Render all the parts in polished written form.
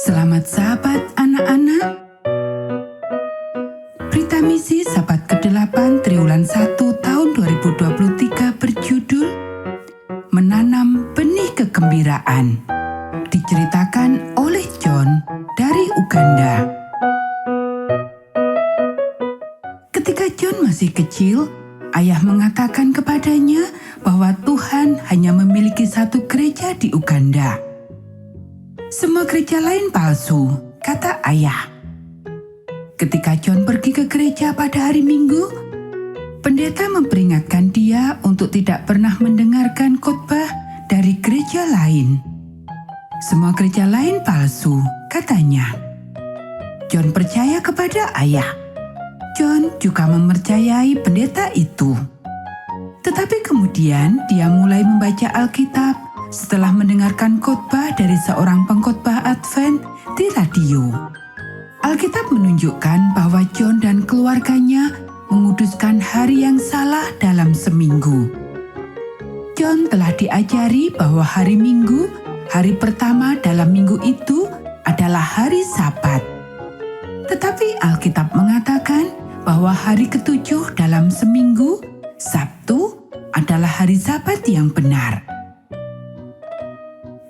Selamat sahabat anak-anak. Berita misi sahabat ke-8 triwulan 1 tahun 2023 berjudul Menanam Benih Kegembiraan. Diceritakan oleh John dari Uganda. Ketika John masih kecil, ayah mengatakan kepadanya bahwa Tuhan hanya memiliki satu gereja di Uganda. Semua gereja lain palsu, kata ayah. Ketika John pergi ke gereja pada hari Minggu, pendeta memperingatkan dia untuk tidak pernah mendengarkan khotbah dari gereja lain. Semua gereja lain palsu, katanya. John percaya kepada ayah. John juga mempercayai pendeta itu. Tetapi kemudian dia mulai membaca Alkitab setelah mendengarkan khotbah dari seorang pengkhotbah Advent di radio. Alkitab menunjukkan bahwa John dan keluarganya menguduskan hari yang salah dalam seminggu. John telah diajari bahwa hari Minggu, hari pertama dalam minggu itu adalah hari Sabat. Tetapi Alkitab mengatakan bahwa hari ketujuh dalam seminggu, Sabtu, adalah hari Sabat yang benar.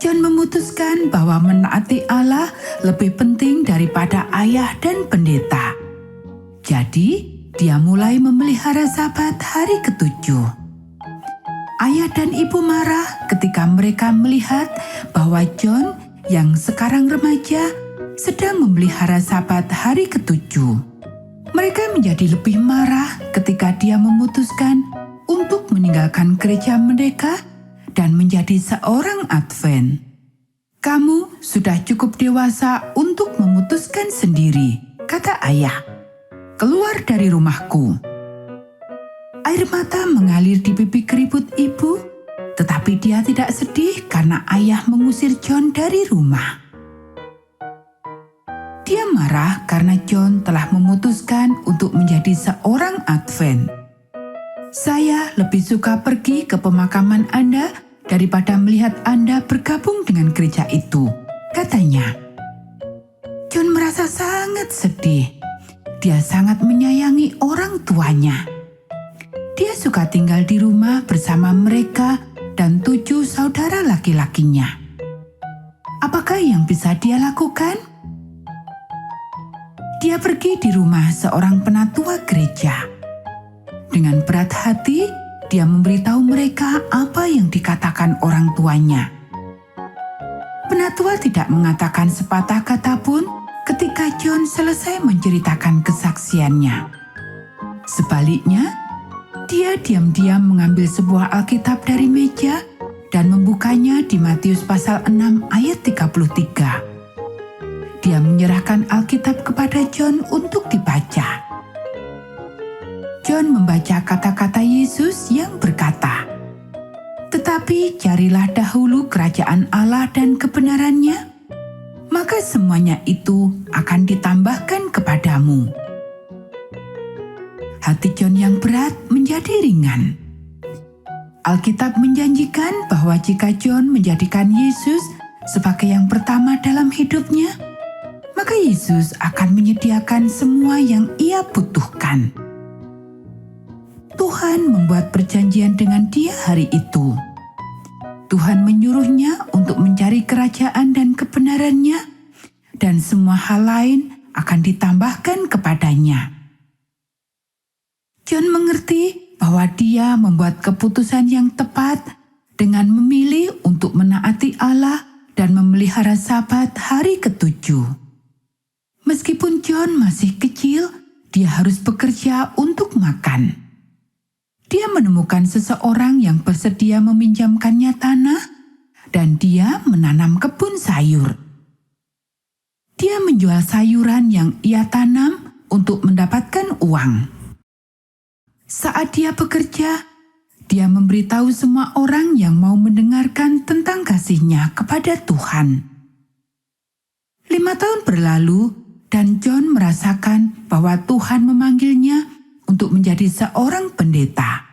John memutuskan bahwa menaati Allah lebih penting daripada ayah dan pendeta. Jadi, dia mulai memelihara Sabat hari ketujuh. Ayah dan ibu marah ketika mereka melihat bahwa John yang sekarang remaja sedang memelihara Sabat hari ketujuh. Mereka menjadi lebih marah ketika dia memutuskan untuk meninggalkan gereja mereka dan menjadi seorang Advent. Kamu sudah cukup dewasa untuk memutuskan sendiri, kata ayah. Keluar dari rumahku. Air mata mengalir di pipi keriput ibu, tetapi dia tidak sedih karena ayah mengusir John dari rumah. Dia marah karena John telah memutuskan untuk menjadi seorang Advent. Saya lebih suka pergi ke pemakaman Anda daripada melihat Anda bergabung dengan gereja itu, katanya. John merasa sangat sedih. Dia sangat menyayangi orang tuanya. Dia suka tinggal di rumah bersama mereka dan 7 saudara laki-lakinya. Apakah yang bisa dia lakukan? Dia pergi di rumah seorang penatua gereja. Dengan berat hati, dia memberitahu mereka apa yang dikatakan orang tuanya. Penatua tidak mengatakan sepatah kata pun ketika John selesai menceritakan kesaksiannya. Sebaliknya, dia diam-diam mengambil sebuah Alkitab dari meja dan membukanya di Matius pasal 6 ayat 33. Dia menyerahkan Alkitab kepada John untuk dibaca. John membaca kata-kata Yesus yang berkata, "Tetapi carilah dahulu kerajaan Allah dan kebenarannya, maka semuanya itu akan ditambahkan kepadamu." Hati John yang berat menjadi ringan. Alkitab menjanjikan bahwa jika John menjadikan Yesus sebagai yang pertama dalam hidupnya, maka Yesus akan menyediakan semua yang ia butuhkan. Tuhan membuat perjanjian dengan dia hari itu. Tuhan menyuruhnya untuk mencari kerajaan dan kebenarannya, dan semua hal lain akan ditambahkan kepadanya. John mengerti bahwa dia membuat keputusan yang tepat dengan memilih untuk menaati Allah dan memelihara Sabat hari ketujuh. Meskipun John masih kecil, dia harus bekerja untuk makan. Dia menemukan seseorang yang bersedia meminjamkannya tanah, dan dia menanam kebun sayur. Dia menjual sayuran yang ia tanam untuk mendapatkan uang. Saat dia bekerja, dia memberitahu semua orang yang mau mendengarkan tentang kasihnya kepada Tuhan. 5 tahun berlalu, dan John merasakan bahwa Tuhan memanggilnya untuk menjadi seorang pendeta.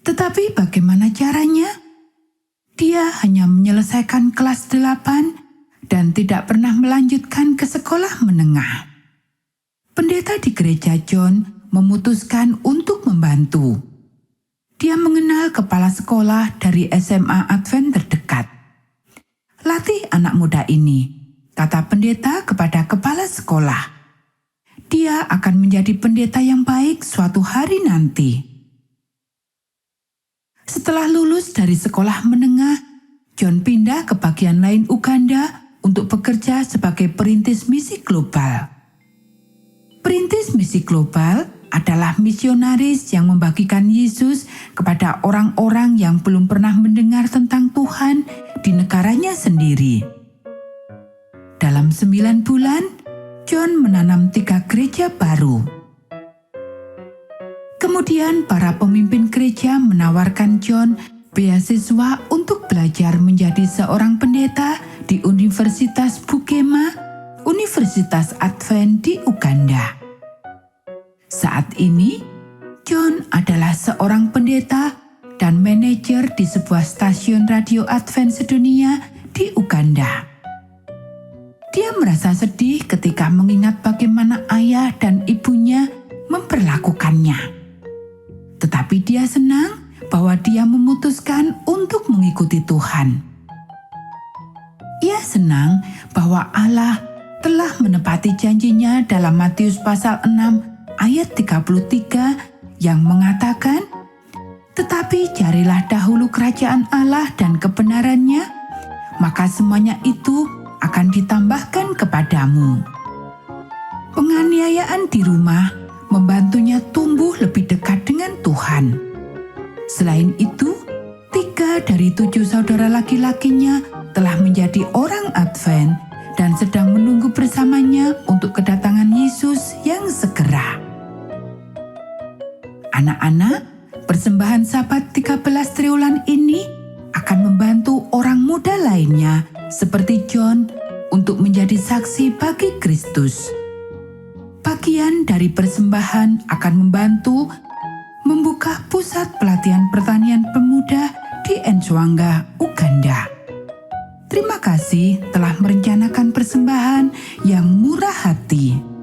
Tetapi bagaimana caranya? Dia hanya menyelesaikan kelas 8 dan tidak pernah melanjutkan ke sekolah menengah. Pendeta di gereja John memutuskan untuk membantu. Dia mengenal kepala sekolah dari SMA Advent terdekat. "Latih anak muda ini," kata pendeta kepada kepala sekolah. "Dia akan menjadi pendeta yang baik suatu hari nanti." Setelah lulus dari sekolah menengah, John pindah ke bagian lain Uganda untuk bekerja sebagai perintis misi global. Perintis misi global adalah misionaris yang membagikan Yesus kepada orang-orang yang belum pernah mendengar tentang Tuhan di negaranya sendiri. Dalam 9 bulan, John menanam 3 gereja baru. Kemudian para pemimpin gereja menawarkan John beasiswa untuk belajar menjadi seorang pendeta di Universitas Bukema, Universitas Advent di Uganda. Saat ini, John adalah seorang pendeta dan manajer di sebuah stasiun radio Advent sedunia di Uganda. Dia merasa sedih ketika mengingat bagaimana ayah dan ibunya memperlakukannya. Tetapi dia senang bahwa dia memutuskan untuk mengikuti Tuhan. Ia senang bahwa Allah telah menepati janjinya dalam Matius pasal 6 ayat 33 yang mengatakan, "Tetapi carilah dahulu kerajaan Allah dan kebenarannya, maka semuanya itu akan ditambahkan kepadamu." Penganiayaan di rumah membantunya tumbuh lebih dekat dengan Tuhan. Selain itu, 3 dari 7 saudara laki-lakinya telah menjadi orang Advent dan sedang menunggu bersamanya untuk kedatangan Yesus yang segera. Anak-anak, persembahan Sabat 13 triwulan ini akan membantu orang muda lainnya seperti John untuk menjadi saksi bagi Kristus. Bagian dari persembahan akan membantu membuka pusat pelatihan pertanian pemuda di Enswanga, Uganda. Terima kasih telah merencanakan persembahan yang murah hati.